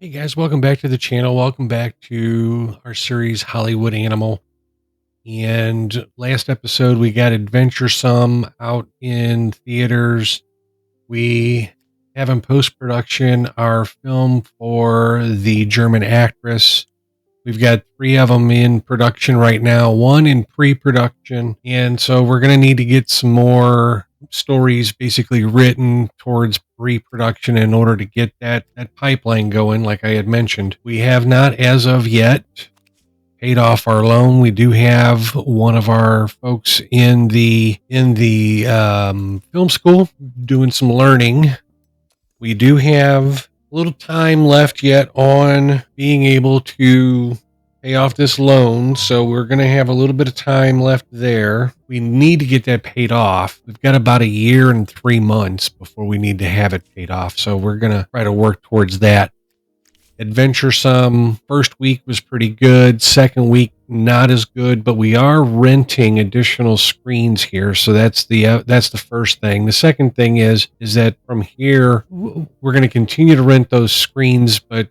Hey guys, welcome back to the channel. Welcome back to our series Hollywood Animal. And last episode, we got Adventuresome out in theaters. We have in post production our film for the German actress. We've got 3 of them in production right now, 1 in pre-production. And so we're going to need to get some more stories basically written towards pre-production in order to get that pipeline going, like I had mentioned. We have not, as of yet, paid off our loan. We do have one of our folks in the film school doing some learning. We do have a little time left yet on being able to pay off this loan, so we're going to have a little bit of time left there. We need to get that paid off. We've got about 1 year and 3 months before we need to have it paid off, so we're going to try to work towards that. Adventuresome first week was pretty good, second week not as good, but we are renting additional screens here, so that's the first thing. The second thing is that from here we're going to continue to rent those screens, but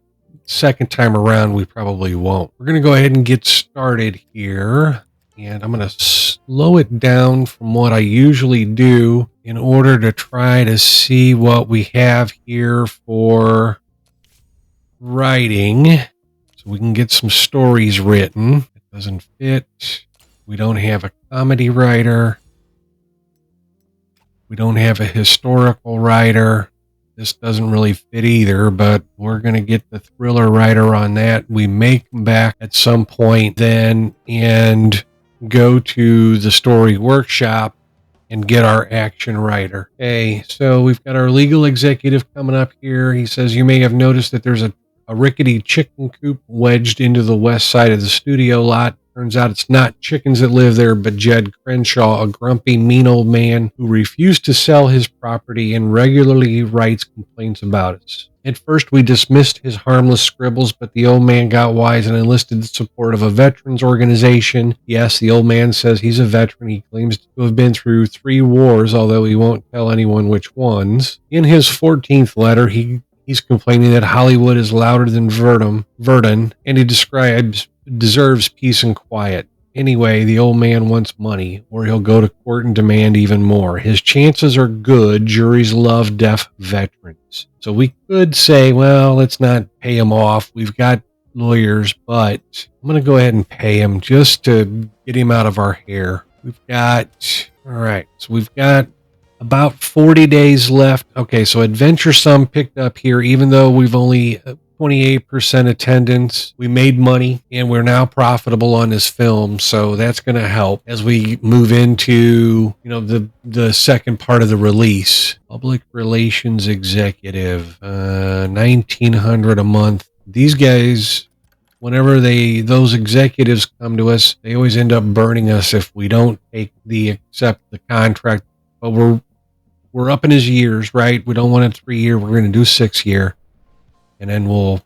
second time around we probably won't. We're going to go ahead and get started here, and I'm going to slow it down from what I usually do in order to try to see what we have here for writing, so we can get some stories written. It doesn't fit. We don't have a comedy writer. We don't have a historical writer. This doesn't really fit either, but we're going to get the thriller writer on that. We may come back at some point then and go to the story workshop and get our action writer. Okay, so we've got our legal executive coming up here. He says, you may have noticed that there's a rickety chicken coop wedged into the west side of the studio lot. Turns out it's not chickens that live there, but Jed Crenshaw, a grumpy, mean old man who refused to sell his property and regularly writes complaints about us. At first, we dismissed his harmless scribbles, but the old man got wise and enlisted the support of a veterans organization. Yes, the old man says he's a veteran. He claims to have been through 3 wars, although he won't tell anyone which ones. In his 14th letter, He's complaining that Hollywood is louder than Verdun, and he deserves peace and quiet. Anyway, the old man wants money, or he'll go to court and demand even more. His chances are good. Juries love deaf veterans. So we could say, well, let's not pay him off. We've got lawyers, but I'm going to go ahead and pay him just to get him out of our hair. All right, so we've got about 40 days left. Okay, so Adventuresome picked up here, even though we've only 28% attendance. We made money, and we're now profitable on this film, so that's going to help as we move into the second part of the release. Public relations executive, $1,900 a month. These guys, whenever those executives come to us, they always end up burning us if we don't accept the contract. But we're up in his years, right? We don't want a 3-year. We're going to do 6-year, and then we'll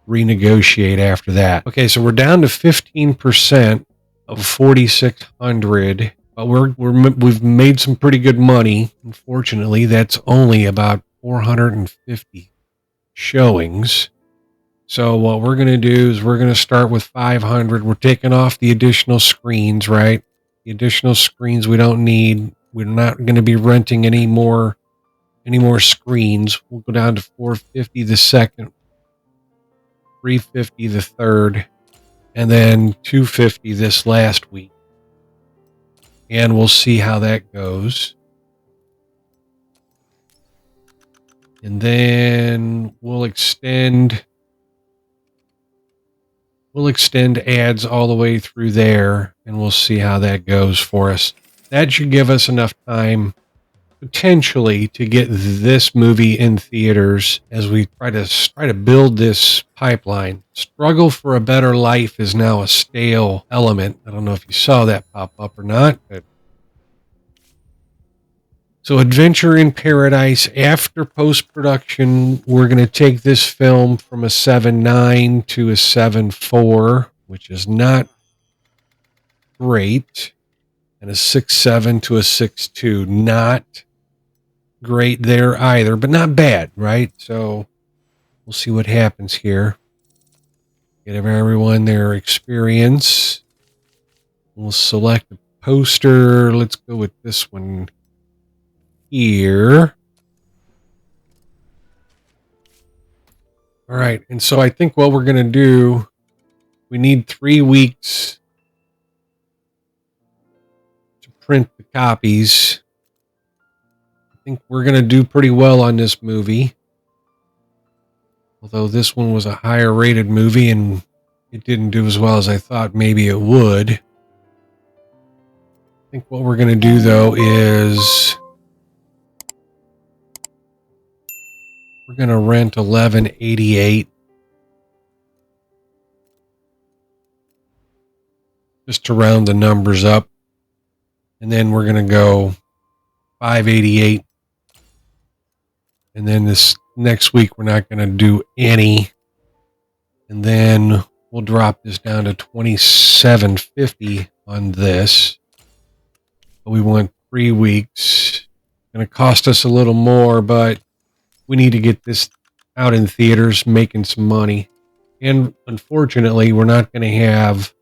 renegotiate after that. Okay, so we're down to 15% of 4,600, but we've made some pretty good money. Unfortunately, that's only about 450 showings. So what we're going to do is we're going to start with 500. We're taking off the additional screens, right? The additional screens we don't need. We're not going to be renting any more screens. We'll go down to 450 the second, 350 the third, and then 250 this last week. And we'll see how that goes. And then we'll extend ads all the way through there, and we'll see how that goes for us. That should give us enough time, potentially, to get this movie in theaters as we try to build this pipeline. Struggle for a Better Life is now a stale element. I don't know if you saw that pop up or not. So Adventure in Paradise, after post-production, we're going to take this film from a 7.9 to a 7.4, which is not great, and a 6.7 to a 6.2. Not great there either, but not bad, right? So We'll see what happens here. Give everyone their experience. We'll select a poster. Let's go with this one here. All right. And so I think what we're going to do, we need 3 weeks to print the copies. I think we're going to do pretty well on this movie. Although this one was a higher rated movie and it didn't do as well as I thought maybe it would. I think what we're going to do, though, is we're going to rent 1188 just to round the numbers up. And then we're going to go 588. And then this next week, we're not going to do any. And then we'll drop this down to 2750 on this. But we want 3 weeks. It's going to cost us a little more, but we need to get this out in theaters, making some money. And unfortunately, we're not going to have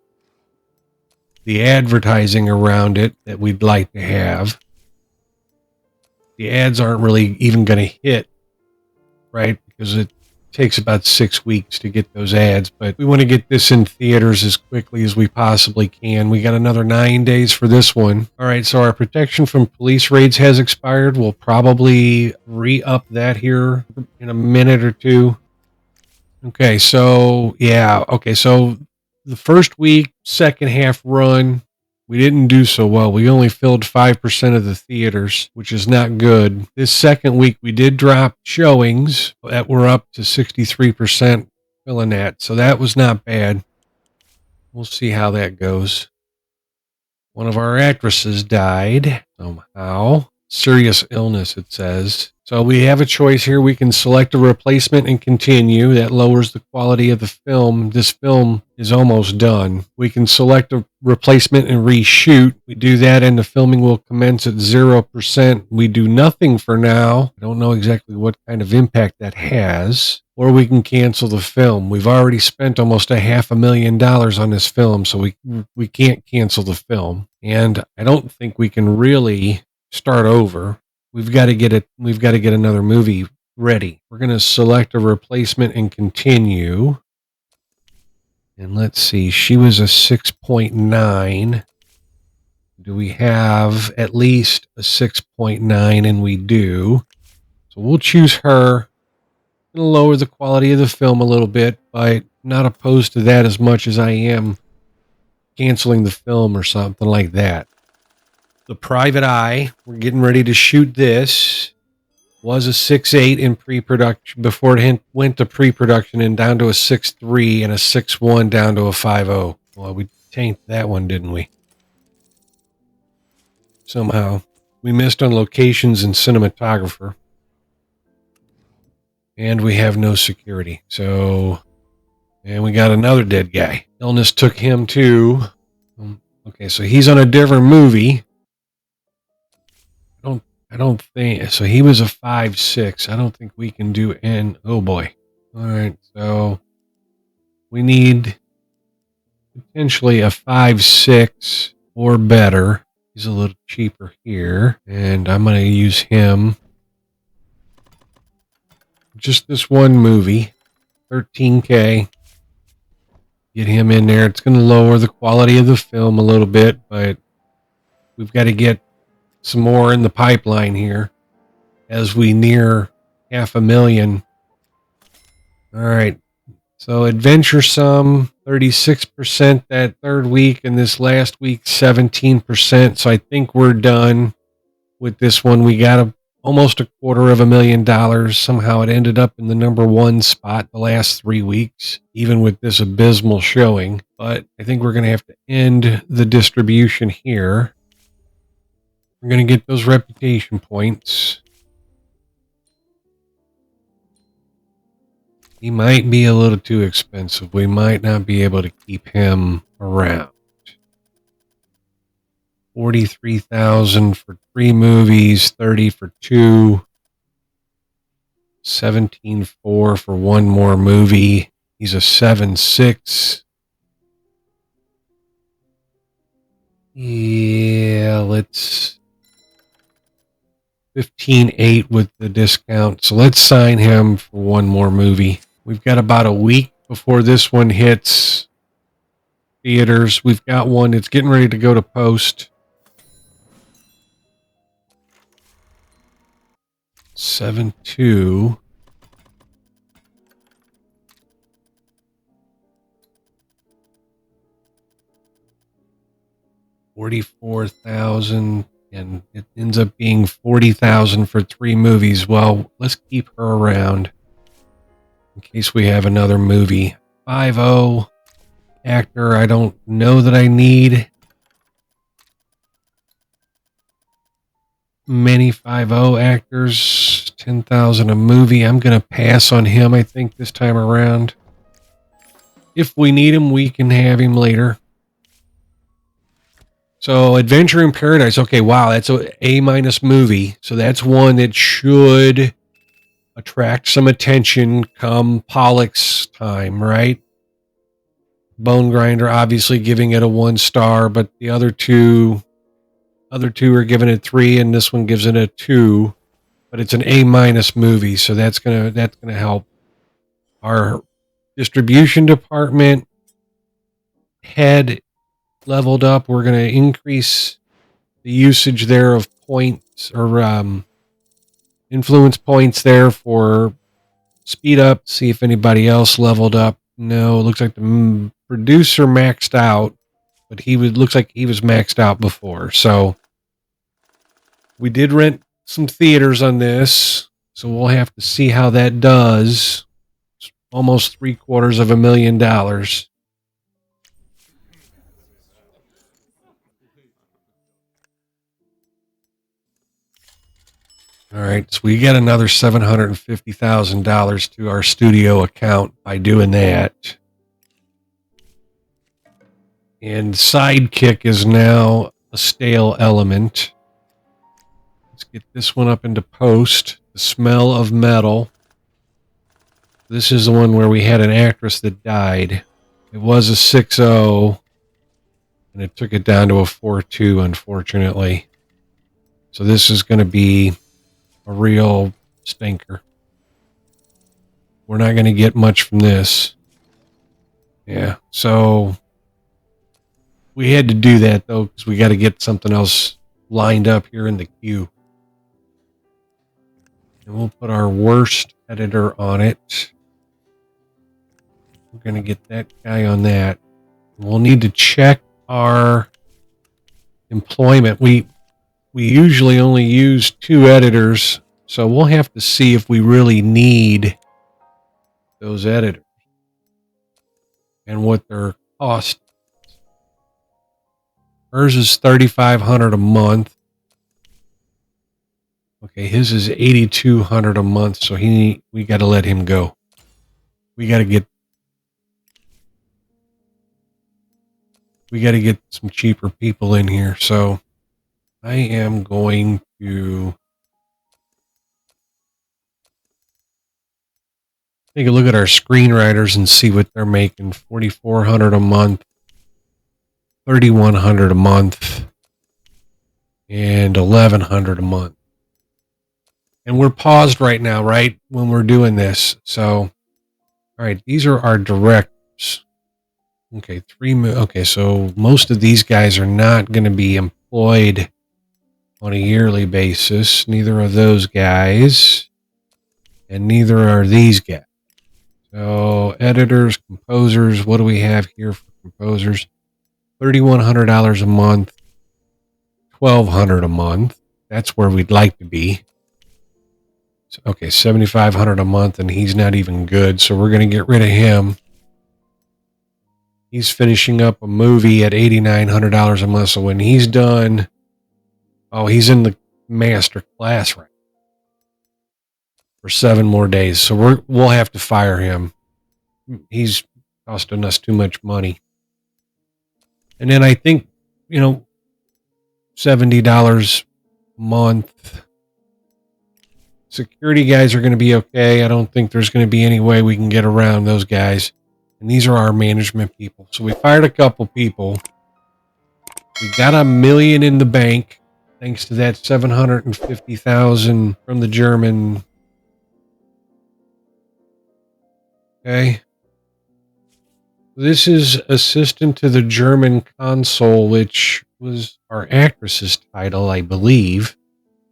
the advertising around it that we'd like to have. The ads aren't really even going to hit, right? Because it takes about 6 weeks to get those ads. But we want to get this in theaters as quickly as we possibly can. We got another 9 days for this one. All right, so our protection from police raids has expired. We'll probably re-up that here in a minute or two. Okay, so yeah. Okay, so the first week, second half run, we didn't do so well. We only filled 5% of the theaters, which is not good. This second week, we did drop showings that were up to 63% filling that. So that was not bad. We'll see how that goes. One of our actresses died somehow. Serious illness, it says. So we have a choice here. We can select a replacement and continue. That lowers the quality of the film. This film is almost done. We can select a replacement and reshoot. We do that and the filming will commence at 0%. We do nothing for now. I don't know exactly what kind of impact that has. Or we can cancel the film. We've already spent almost $500,000 on this film, so we can't cancel the film. And I don't think we can really start over. We've got to get another movie ready. We're going to select a replacement and continue. And let's see, she was a 6.9. Do we have at least a 6.9? And we do. So we'll choose her. It'll lower the quality of the film a little bit, but not opposed to that as much as I am canceling the film or something like that. The Private Eye, we're getting ready to shoot this, was a 6.8 in pre-production before it went to pre-production and down to a 6.3 and a 6.1 down to a 5.0. Well, we tanked that one, didn't we? Somehow. We missed on locations and cinematographer. And we have no security. So, and we got another dead guy. Illness took him too. Okay, so he's on a different movie. I don't think so. He was a 5.6. I don't think we can do N. Oh boy. All right. So we need potentially a 5.6 or better. He's a little cheaper here. And I'm going to use him. Just this one movie. $13K. Get him in there. It's going to lower the quality of the film a little bit, but we've got to get some more in the pipeline here as we near 500,000. All right. So adventuresome, 36% that third week, and this last week, 17%. So I think we're done with this one. We got almost $250,000. Somehow it ended up in the number 1 spot the last 3 weeks, even with this abysmal showing. But I think we're going to have to end the distribution here. We're going to get those reputation points. He might be a little too expensive. We might not be able to keep him around. 43,000 for 3 movies, 30 for 2. 17.4 for one more movie. He's a 7.6. Yeah, let's 15.8 with the discount. So let's sign him for one more movie. We've got about a week before this one hits theaters. We've got one. It's getting ready to go to post. 7.2. $44,000, and it ends up being $40,000 for 3 movies. Well, let's keep her around in case we have another movie. 5.0 actor. I don't know that I need many 5.0 actors. 10,000 a movie. I'm gonna pass on him, I think, this time around. If we need him, we can have him later. So Adventure in Paradise. Okay, wow, that's a A- movie. So that's one that should attract some attention come Pollock's time, right? Bone Grinder obviously giving it a 1 star, but the other two are giving it 3, and this one gives it a 2. But it's an A- movie, so that's gonna help. Our distribution department head leveled up. We're gonna increase the usage there of points or influence points there for speed up. See if anybody else leveled up. No, it looks like the producer maxed out, but looks like he was maxed out before. So we did rent some theaters on this, so we'll have to see how that does. It's almost $750,000. All right, so we get another $750,000 to our studio account by doing that. And Sidekick is now a stale element. Let's get this one up into post. The Smell of Metal. This is the one where we had an actress that died. It was a 6.0, and it took it down to a 4.2, unfortunately. So this is going to be a real stinker. We're not going to get much from this. Yeah, so we had to do that, though, because we got to get something else lined up here in the queue. And we'll put our worst editor on it. We're going to get that guy on that. We'll need to check our employment. We usually only use 2 editors, so we'll have to see if we really need those editors and what their cost. Hers is $3,500 a month. Okay, his is $8,200 a month, so we got to let him go. We got to get some cheaper people in here. So I am going to take a look at our screenwriters and see what they're making. $4,400 a month, $3,100 a month, and $1,100 a month. And we're paused right now, right, when we're doing this. So, all right, these are our directors. Okay, okay, so most of these guys are not going to be employed on a yearly basis. Neither are those guys, and neither are these guys. So, editors, composers, what do we have here for composers? $3,100 a month, $1,200 a month. That's where we'd like to be. So, okay, $7,500 a month, and he's not even good, so we're going to get rid of him. He's finishing up a movie at $8,900 a month, so when he's done, he's in the master class right for 7 more days, so we'll have to fire him. He's costing us too much money. And then I think, $70 a month, security guys are going to be okay. I don't think there's going to be any way we can get around those guys. And these are our management people. So we fired a couple people. We got $1 million in the bank, thanks to that 750,000 from the German. Okay. This is assistant to the German consul, which was our actress's title, I believe.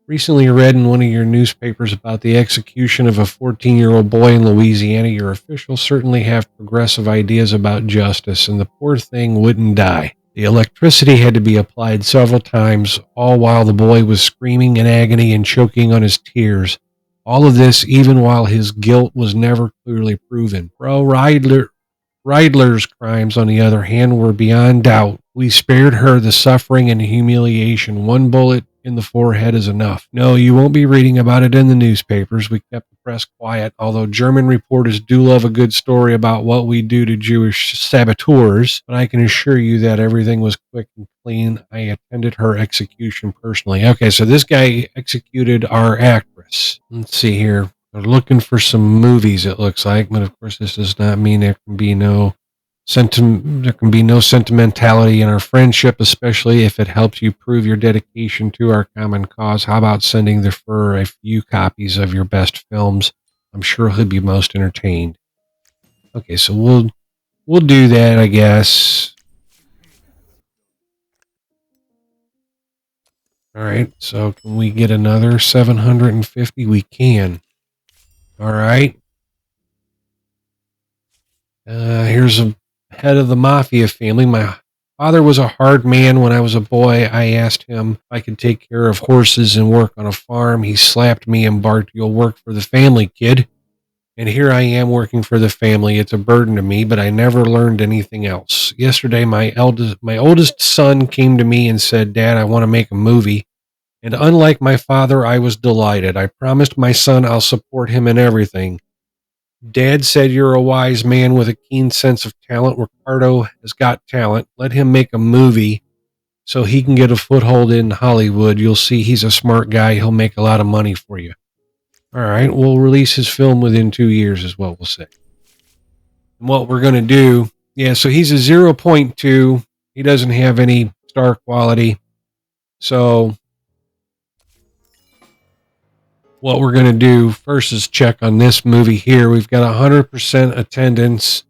Recently read in one of your newspapers about the execution of a 14-year-old boy in Louisiana. Your officials certainly have progressive ideas about justice, and the poor thing wouldn't die. The electricity had to be applied several times, all while the boy was screaming in agony and choking on his tears. All of this even while his guilt was never clearly proven. Reidler's crimes, on the other hand, were beyond doubt. We spared her the suffering and humiliation. One bullet in the forehead is enough. No, you won't be reading about it in the newspapers. We kept the press quiet, although German reporters do love a good story about what we do to Jewish saboteurs. But I can assure you that everything was quick and clean. I attended her execution personally. Okay, so this guy executed our actress. Let's see here. They're looking for some movies, it looks like, but of course this does not mean there can be no sentimentality in our friendship, especially if it helps you prove your dedication to our common cause. How about sending the Fur a few copies of your best films? I'm sure he'll be most entertained. Okay, so we'll do that, I guess. All right, so can we get another 750? We can. All right. Here's a head of the mafia family. My father was a hard man when I was a boy. I asked him if I could take care of horses and work on a farm. He slapped me and barked, "You'll work for the family, kid." And here I am working for the family. It's a burden to me, but I never learned anything else. Yesterday, my oldest son came to me and said, "Dad, I want to make a movie." And unlike my father, I was delighted. I promised my son I'll support him in everything. Dad said you're a wise man with a keen sense of talent. Ricardo has got talent. Let him make a movie so he can get a foothold in Hollywood. You'll see he's a smart guy. He'll make a lot of money for you. All right, we'll release his film within 2 years is what we'll say. And what we're going to do, so he's a 0.2. He doesn't have any star quality. So what we're going to do first is check on this movie here. We've got 100% attendance.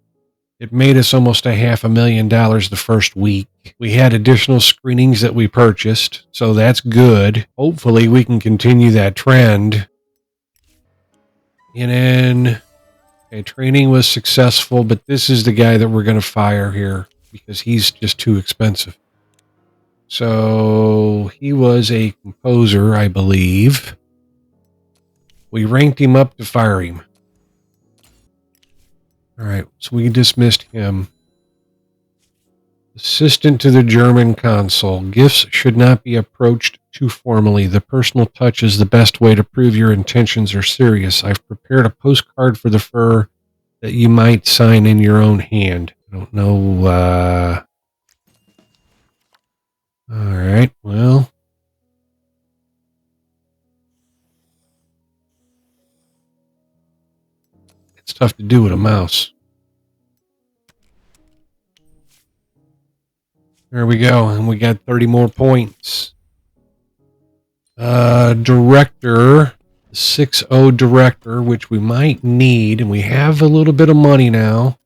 It made us almost $500,000 the first week. We had additional screenings that we purchased, so that's good. Hopefully we can continue that trend. And then, training was successful, but this is the guy that we're going to fire here because he's just too expensive. So he was a composer, I believe. We ranked him up to fire him. All right, so we dismissed him. Assistant to the German consul. Gifts should not be approached too formally. The personal touch is the best way to prove your intentions are serious. I've prepared a postcard for the Fur that you might sign in your own hand. I don't know. All right, well. It's tough to do with a mouse. There we go, and we got 30 more points. Director, 6-0 director, which we might need, and we have a little bit of money now.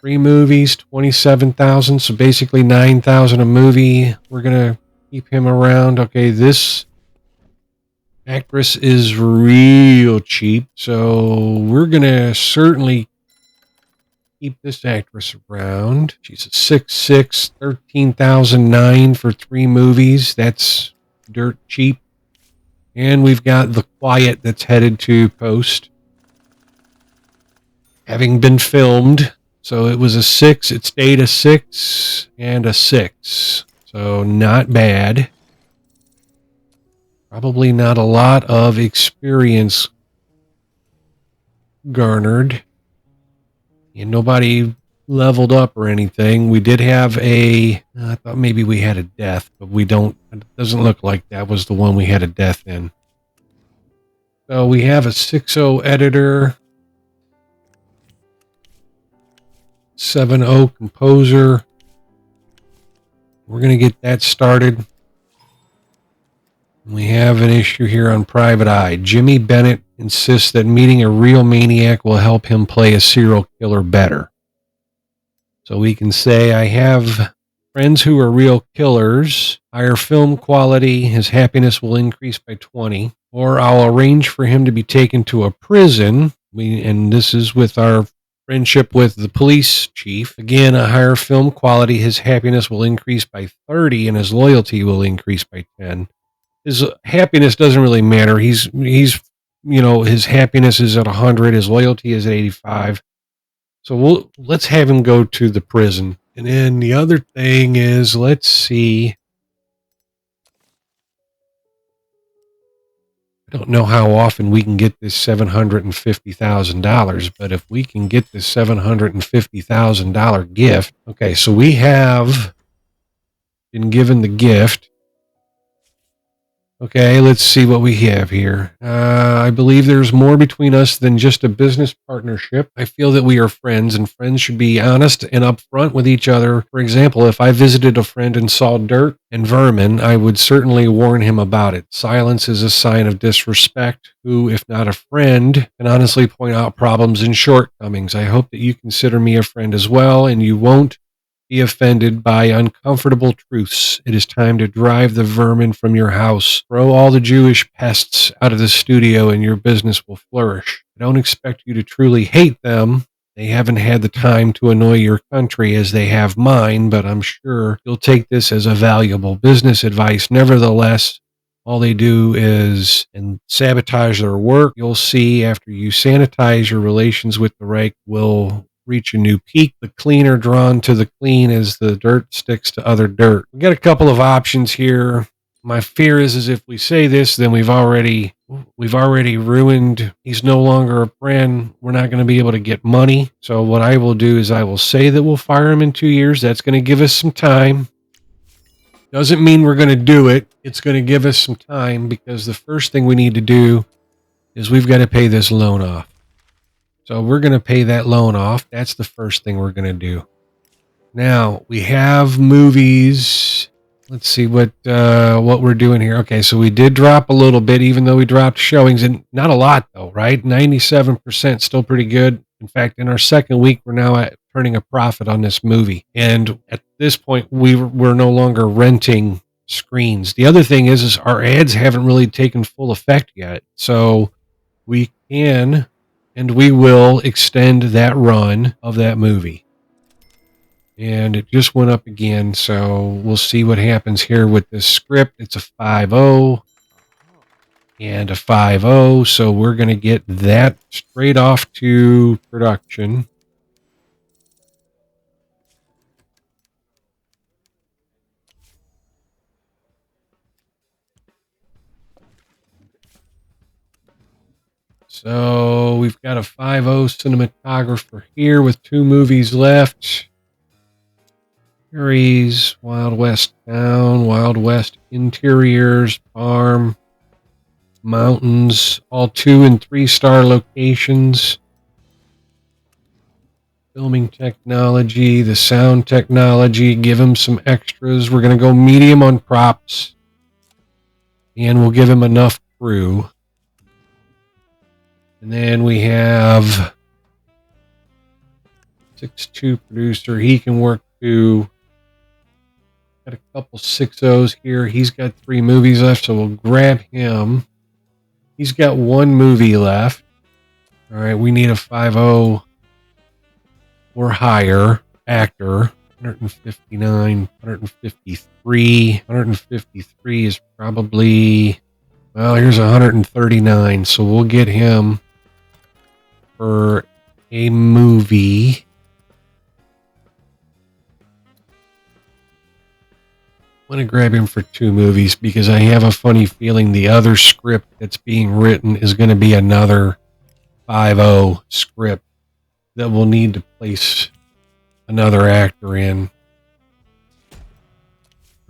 3 movies, 27,000, so basically 9,000 a movie. We're gonna keep him around. Okay, this actress is real cheap, so we're gonna certainly keep this actress around. She's a 6'6", 13,009 for 3 movies. That's dirt cheap. And we've got The Quiet that's headed to post, having been filmed. So it was a 6. It stayed a 6 and a 6. So not bad. Probably not a lot of experience garnered. And nobody leveled up or anything. We did have I thought maybe we had a death, but we don't. It doesn't look like that was the one we had a death in. So we have a 6.0 editor, 7.0 composer. We're going to get that started. We have an issue here on Private Eye. Jimmy Bennett insists that meeting a real maniac will help him play a serial killer better. So we can say, I have friends who are real killers. Higher film quality. His happiness will increase by 20. Or I'll arrange for him to be taken to a prison. And this is with our friendship with the police chief. Again, a higher film quality. His happiness will increase by 30 and his loyalty will increase by 10. His happiness doesn't really matter. He's his happiness is at 100. His loyalty is at 85. So let's have him go to the prison. And then the other thing is, let's see. I don't know how often we can get this $750,000, but if we can get this $750,000 gift. Okay, so we have been given the gift. Okay, let's see what we have here. I believe there's more between us than just a business partnership. I feel that we are friends, and friends should be honest and upfront with each other. For example, if I visited a friend and saw dirt and vermin, I would certainly warn him about it. Silence is a sign of disrespect. Who, if not a friend, can honestly point out problems and shortcomings. I hope that you consider me a friend as well, and you won't be offended by uncomfortable truths. It is time to drive the vermin from your house. Throw all the Jewish pests out of the studio and your business will flourish. I don't expect you to truly hate them. They haven't had the time to annoy your country as they have mine, but I'm sure you'll take this as a valuable business advice. Nevertheless, all they do is sabotage their work. You'll see after you sanitize your relations with the Reich will reach a new peak. The clean are drawn to the clean as the dirt sticks to other dirt. We got a couple of options here. My fear is if we say this, then we've already ruined. He's no longer a friend. We're not going to be able to get money. So what I will do is I will say that we'll fire him in 2 years. That's going to give us some time. Doesn't mean we're going to do it. It's going to give us some time because the first thing we need to do is we've got to pay this loan off. So we're going to pay that loan off. That's the first thing we're going to do. Now, we have movies. Let's see what we're doing here. Okay, so we did drop a little bit, even though we dropped showings. And not a lot, though, right? 97%, still pretty good. In fact, in our second week, we're now turning a profit on this movie. And at this point, we're no longer renting screens. The other thing is our ads haven't really taken full effect yet. So we can... and we will extend that run of that movie. And it just went up again, so we'll see what happens here with this script. It's a 5.0 and a 5.0, so we're going to get that straight off to production. So we've got a 5.0 cinematographer here with 2 movies left. Series, Wild West Town, Wild West Interiors, Farm, Mountains, all 2 and 3-star locations. Filming technology, the sound technology, give him some extras. We're going to go medium on props, and we'll give him enough crew. And then we have 6.2 producer. He can work too. Got a couple 6.0s here. He's got 3 movies left, so we'll grab him. He's got 1 movie left. All right, we need a 5.0 or higher actor. 159, 153. 153 is probably, well, here's 139, so we'll get him for a movie. I'm going to grab him for 2 movies because I have a funny feeling the other script that's being written is going to be another 5.0 script that we'll need to place another actor in.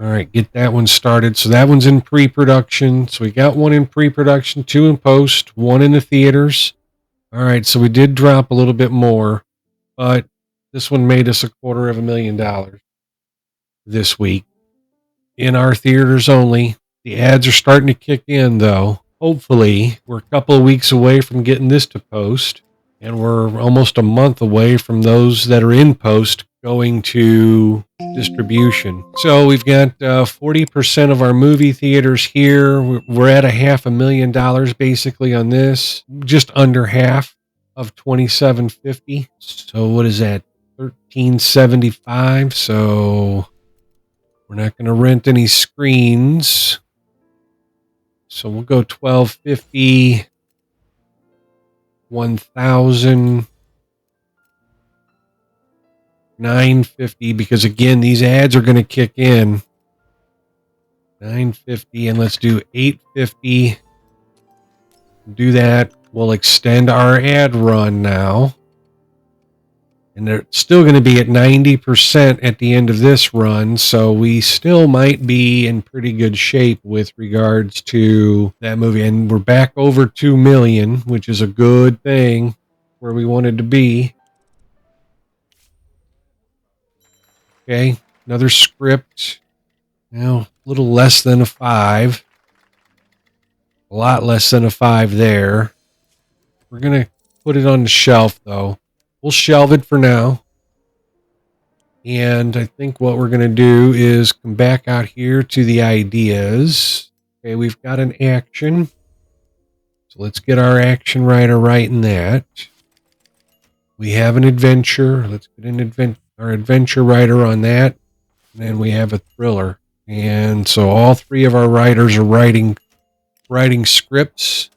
All right, get that one started. So that one's in pre-production. So we got one in pre-production, two in post, one in the theaters. All right, so we did drop a little bit more, but this one made us $250,000 this week in our theaters only. The ads are starting to kick in, though. Hopefully, we're a couple of weeks away from getting this to post, and we're almost a month away from those that are in post going to distribution. So we've got 40% of our movie theaters here. We're at $500,000 basically on this, just under half of 2750. So what is that? 1375. So we're not going to rent any screens. So we'll go 1250, 1000, 950, because again, these ads are going to kick in. 950, and let's do 850. Do that. We'll extend our ad run now. And they're still going to be at 90% at the end of this run, so we still might be in pretty good shape with regards to that movie. And we're back over 2 million, which is a good thing, where we wanted to be. Okay, another script. Now, a little less than a 5. A lot less than a 5 there. We're going to put it on the shelf, though. We'll shelve it for now. And I think what we're going to do is come back out here to the ideas. Okay, we've got an action. So let's get our action writer right in that. We have an adventure. Let's get our adventure writer on that. And then we have a thriller. And so all three of our writers are writing scripts.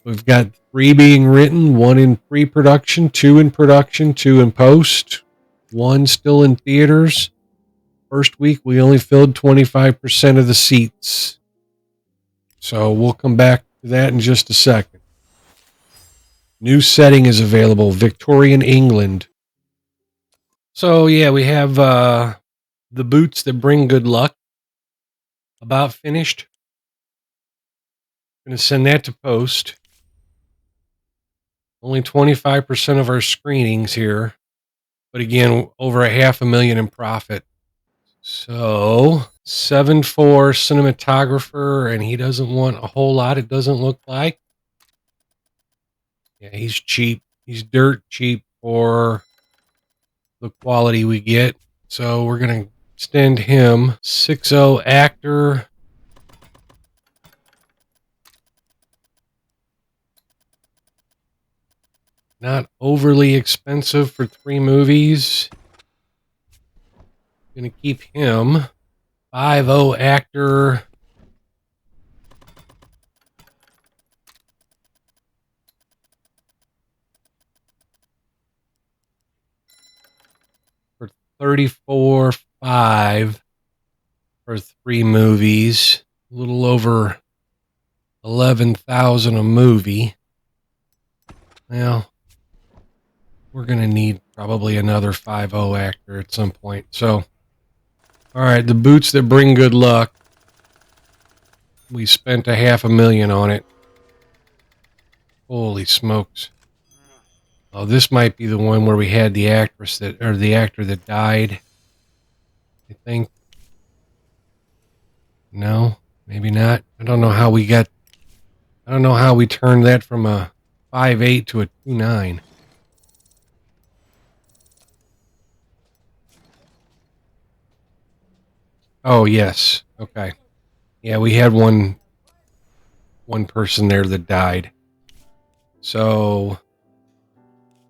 We've got 3 being written, 1 in pre-production, 2 in production, 2 in post, 1 still in theaters. First week, we only filled 25% of the seats. So we'll come back to that in just a second. New setting is available, Victorian England. So yeah, we have the boots that bring good luck. About finished. Going to send that to post. Only 25% of our screenings here. But again, over $500,000 in profit. So 7.4 cinematographer, and he doesn't want a whole lot, it doesn't look like. Yeah, he's cheap. He's dirt cheap for the quality we get. So we're going to extend him. 6.0 actor. Not overly expensive for 3 movies. Going to keep him. 5.0 actor. For 34.5 for 3 movies. A little over 11,000 a movie. Well, we're going to need probably another 5.0 actor at some point. So, all right, the boots that bring good luck. We spent $500,000 on it. Holy smokes. Oh, this might be the one where we had the actor that died. I think. No, maybe not. I don't know how we turned that from a 5.8 to a 2.9. Oh, yes. Okay. Yeah, we had one person there that died. So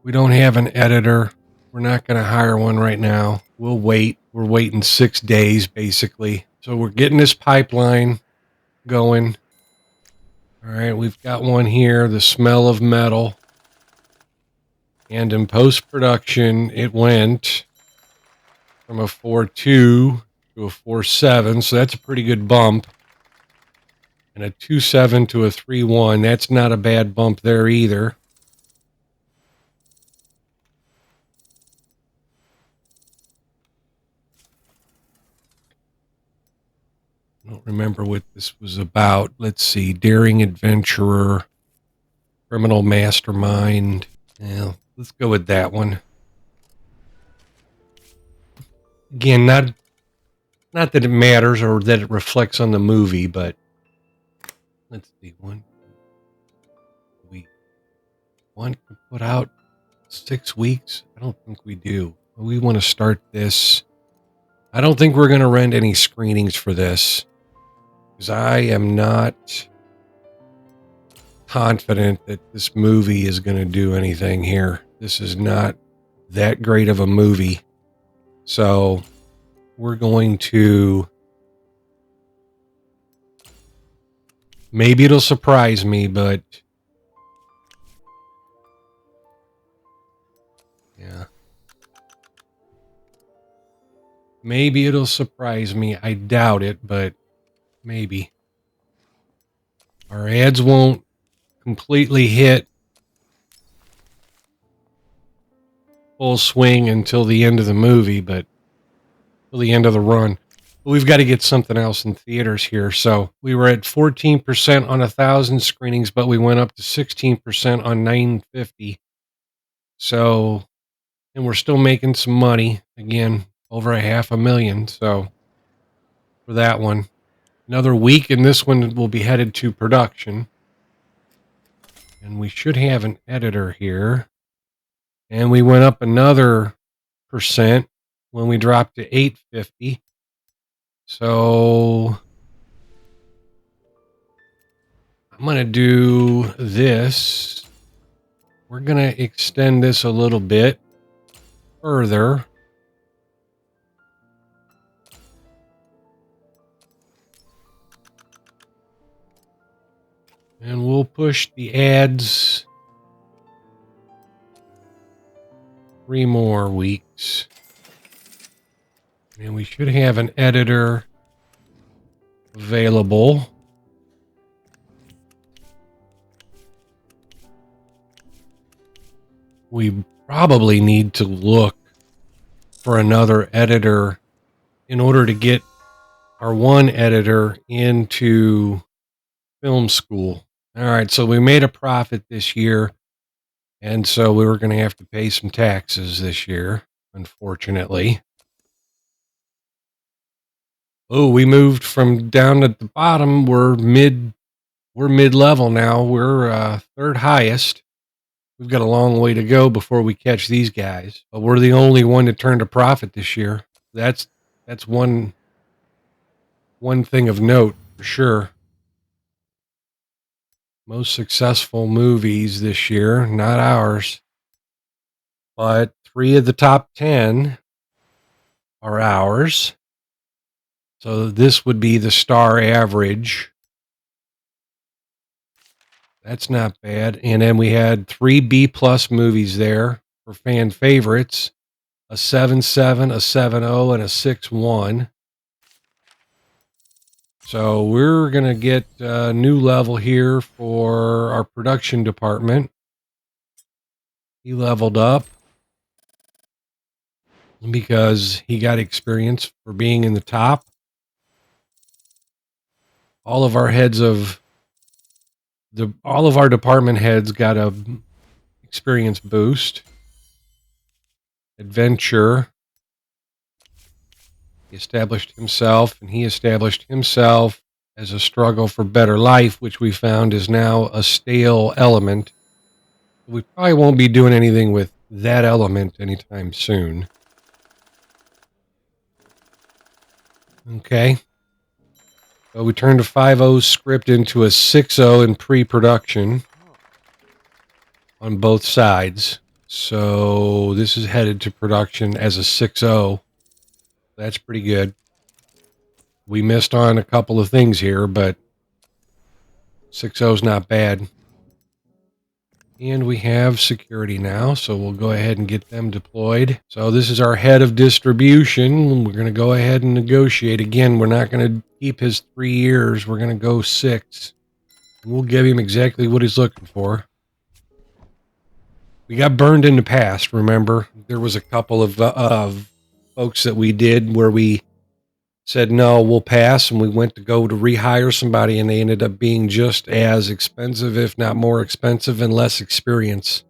we don't have an editor. We're not going to hire one right now. We'll wait. We're waiting 6 days, basically. So we're getting this pipeline going. All right, we've got one here, The Smell of Metal. And in post-production, it went from a 4.2 to a 4.7, so that's a pretty good bump. And a 2.7 to a 3.1, that's not a bad bump there either. I don't remember what this was about. Let's see. Daring adventurer, criminal mastermind. Yeah, let's go with that one. Again, not that it matters or that it reflects on the movie, but let's see. We want to put out 6 weeks? I don't think we do. We want to start this. I don't think we're going to rent any screenings for this because I am not confident that this movie is going to do anything here. This is not that great of a movie. So we're going to, maybe it'll surprise me, but yeah. Maybe it'll surprise me. I doubt it, but maybe. Our ads won't completely hit full swing until the end of the movie, but till the end of the run. But we've got to get something else in theaters here. So we were at 14% on 1,000 screenings, but we went up to 16% on 950. So, and we're still making some money. Again, over $500,000. So for that one, another week, and this one will be headed to production. And we should have an editor here. And we went up another percent when we dropped to 850. So I'm going to do this. We're going to extend this a little bit further. And we'll push the ads 3 more weeks. And we should have an editor available. We probably need to look for another editor in order to get our one editor into film school. All right, so we made a profit this year, and so we were going to have to pay some taxes this year, unfortunately. Oh, we moved from down at the bottom. We're mid-level now. We're third highest. We've got a long way to go before we catch these guys, but we're the only one that turned a profit this year. That's one thing of note for sure. Most successful movies this year, not ours, but 3 of the top 10 are ours. So this would be the star average. That's not bad. And then we had 3 B plus movies there for fan favorites, a 7.7, a 7.0, and a 6.1. So we're going to get a new level here for our production department. He leveled up because he got experience for being in the top. All of our department heads got a experience boost. Adventure. He established himself as a struggle for better life, which we found is now a stale element. We probably won't be doing anything with that element anytime soon. Okay. So we turned a 5.0 script into a 6.0 in pre-production on both sides. So this is headed to production as a 6.0. That's pretty good. We missed on a couple of things here, but 6.0 is not bad. And we have security now, so we'll go ahead and get them deployed. So this is our head of distribution. We're going to go ahead and negotiate. Again, we're not going to keep his 3 years. We're going to go 6. We'll give him exactly what he's looking for. We got burned in the past, remember? There was a couple of folks that we did where we said, no, we'll pass. And we went to go to rehire somebody, and they ended up being just as expensive, if not more expensive, and less experience.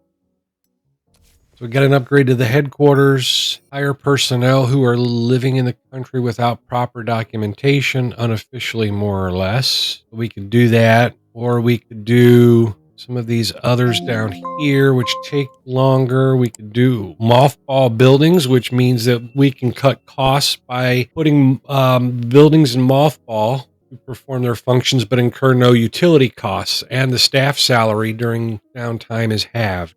So we got an upgrade to the headquarters, hire personnel who are living in the country without proper documentation, unofficially, more or less. We could do that, or we could do some of these others down here, which take longer. We could do mothball buildings, which means that we can cut costs by putting buildings in mothball to perform their functions, but incur no utility costs, and the staff salary during downtime is halved.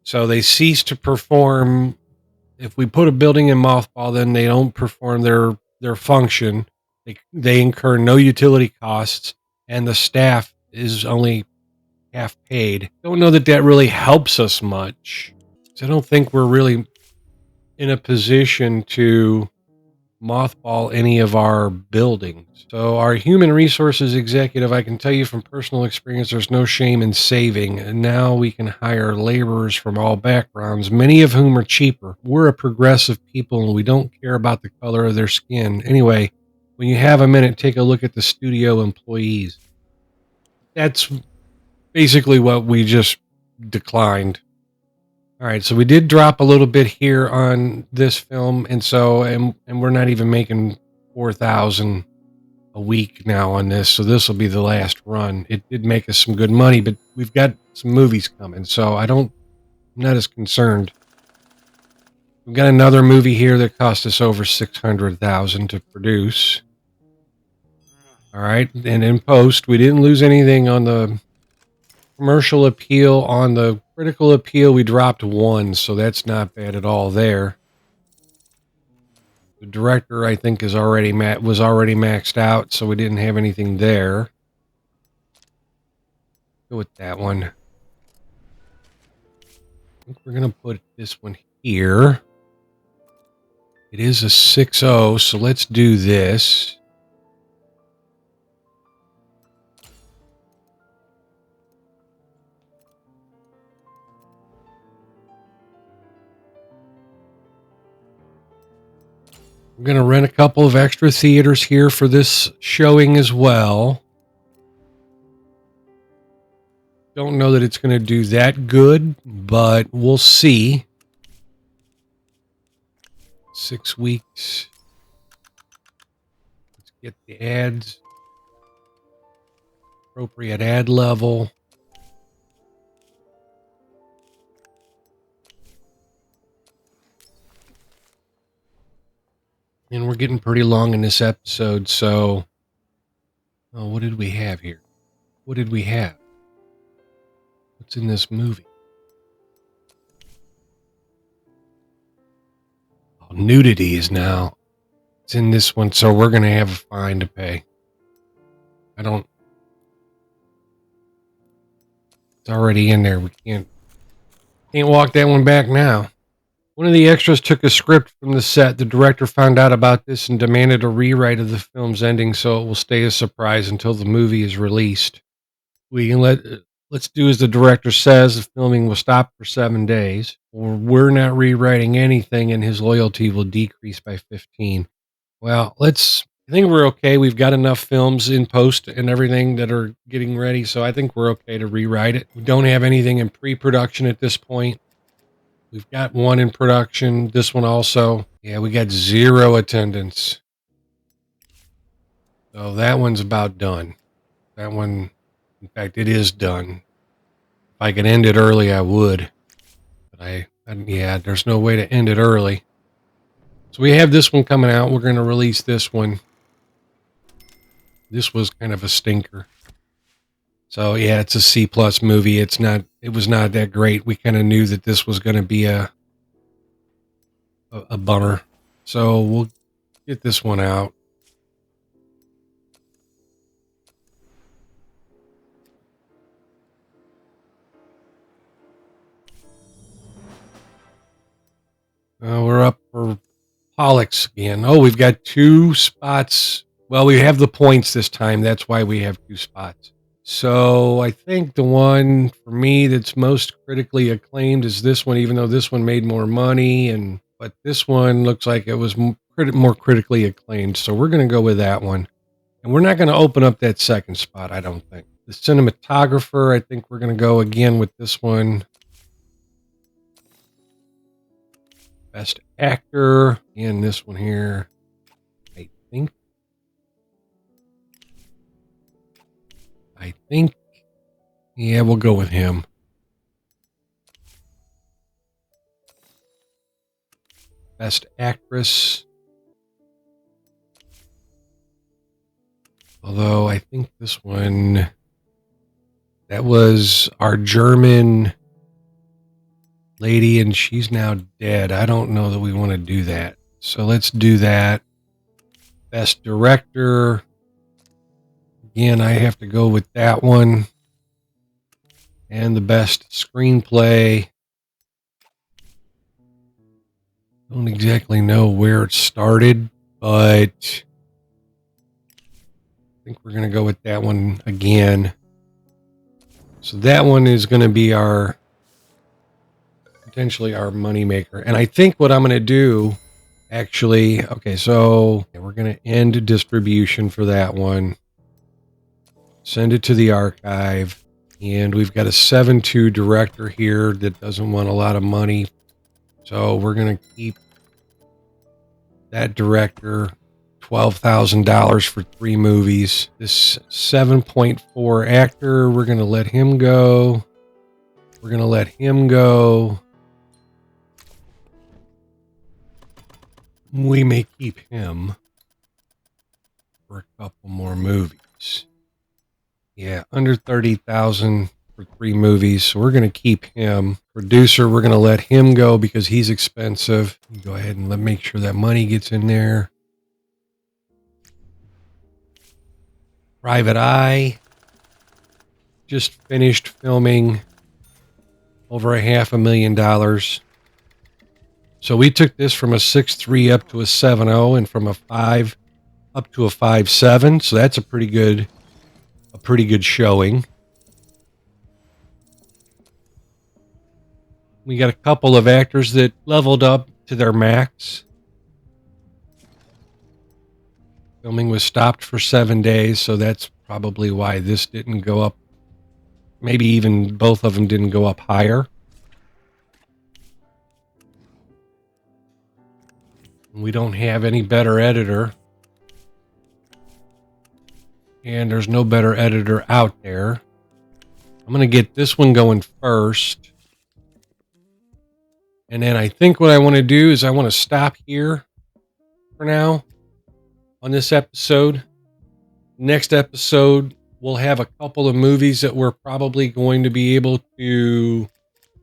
So they cease to perform. If we put a building in mothball, then they don't perform their function. They incur no utility costs, and the staff is only half paid. Don't know that that really helps us much. So I don't think we're really in a position to mothball any of our buildings. So our human resources executive, I can tell you from personal experience, there's no shame in saving. And now we can hire laborers from all backgrounds, many of whom are cheaper. We're a progressive people and we don't care about the color of their skin. Anyway, when you have a minute, take a look at the studio employees. That's basically what we just declined. All right, so we did drop a little bit here on this film, and we're not even making 4,000 a week now on this, so this will be the last run. It did make us some good money, but we've got some movies coming, so I'm not as concerned. We've got another movie here that cost us over 600,000 to produce. All right, and in post, we didn't lose anything on the commercial appeal. On the critical appeal, we dropped 1, so that's not bad at all there. The director, I think, was already maxed out, so we didn't have anything there. Go with that one. I think we're going to put this one here. It is a 6.0, so let's do this. I'm going to rent a couple of extra theaters here for this showing as well. Don't know that it's going to do that good, but we'll see. 6 weeks. Let's get the ads. Appropriate ad level. And we're getting pretty long in this episode, so... Oh, what did we have here? What did we have? What's in this movie? Oh, nudity is now. It's in this one, so we're going to have a fine to pay. It's already in there. We can't walk that one back now. One of the extras took a script from the set. The director found out about this and demanded a rewrite of the film's ending, so it will stay a surprise until the movie is released. We can let's do as the director says. The filming will stop for 7 days, or we're not rewriting anything, and his loyalty will decrease by 15. Well, I think we're okay. We've got enough films in post and everything that are getting ready, so I think we're okay to rewrite it. We don't have anything in pre-production at this point. We've got one in production. This one also. Yeah, we got 0 attendance. So that one's about done. That one, in fact, it is done. If I could end it early, I would. But there's no way to end it early. So we have this one coming out. We're going to release this one. This was kind of a stinker. So yeah, it's a C+ movie. It was not that great. We kind of knew that this was going to be a bummer. So we'll get this one out. We're up for Pollux again. Oh, we've got 2 spots. Well, we have the points this time. That's why we have 2 spots. So I think the one for me that's most critically acclaimed is this one, even though this one made more money. But this one looks like it was more critically acclaimed. So we're going to go with that one. And we're not going to open up that second spot, I don't think. The cinematographer, I think we're going to go again with this one. Best actor, and this one here, I think, yeah, we'll go with him. Best actress. Although I think this one, that was our German lady, and she's now dead. I don't know that we want to do that. So let's do that. Best director. Again, I have to go with that one. And the best screenplay. Don't exactly know where it started, but I think we're going to go with that one again. So that one is going to be potentially our moneymaker. And I think what I'm going to do, actually, okay, so we're going to end distribution for that one. Send it to the archive. And we've got a 7.2 director here that doesn't want a lot of money. So we're going to keep that director $12,000 for 3 movies. This 7.4 actor, we're going to let him go. We're going to let him go. We may keep him for a couple more movies. Yeah, under 30,000 for 3 movies. So we're going to keep him. Producer, we're going to let him go because he's expensive. Go ahead and make sure that money gets in there. Private Eye just finished filming, over $500,000. So we took this from a 6.3 up to a 7.0 and from a 5 up to a 5.7. So that's a pretty good showing. We got a couple of actors that leveled up to their max. Filming was stopped for 7 days, so that's probably why this didn't go up. Maybe even both of them didn't go up higher. We don't have any better editor. And there's no better editor out there. I'm going to get this one going first. And then I think what I want to do is I want to stop here for now on this episode. Next episode, we'll have a couple of movies that we're probably going to be able to,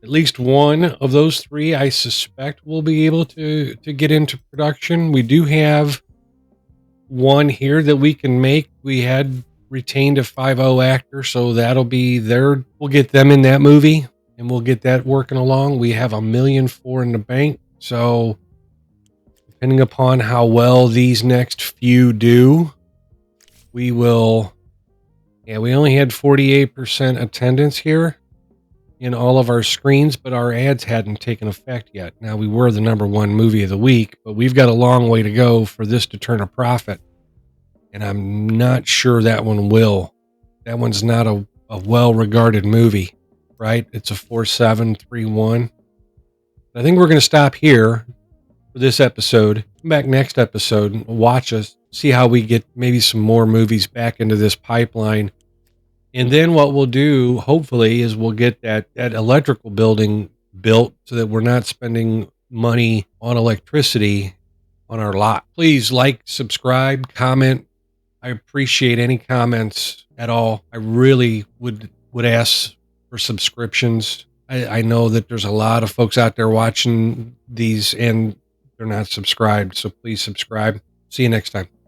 at least one of those 3, I suspect we'll be able to get into production. We do have one here that we can make. We had retained a 5.0 actor, so that'll be there. We'll get them in that movie and we'll get that working along. We have $1.4 million in the bank. So depending upon how well these next few do, we will, we only had 48% attendance here in all of our screens, but our ads hadn't taken effect yet. Now, we were the #1 movie of the week, but we've got a long way to go for this to turn a profit. And I'm not sure that one will. That one's not a well-regarded movie, right? It's a 4.731. I think we're going to stop here for this episode. Come back next episode, watch us, see how we get maybe some more movies back into this pipeline. And then what we'll do, hopefully, is we'll get that electrical building built so that we're not spending money on electricity on our lot. Please like, subscribe, comment. I appreciate any comments at all. I really would ask for subscriptions. I know that there's a lot of folks out there watching these and they're not subscribed. So please subscribe. See you next time.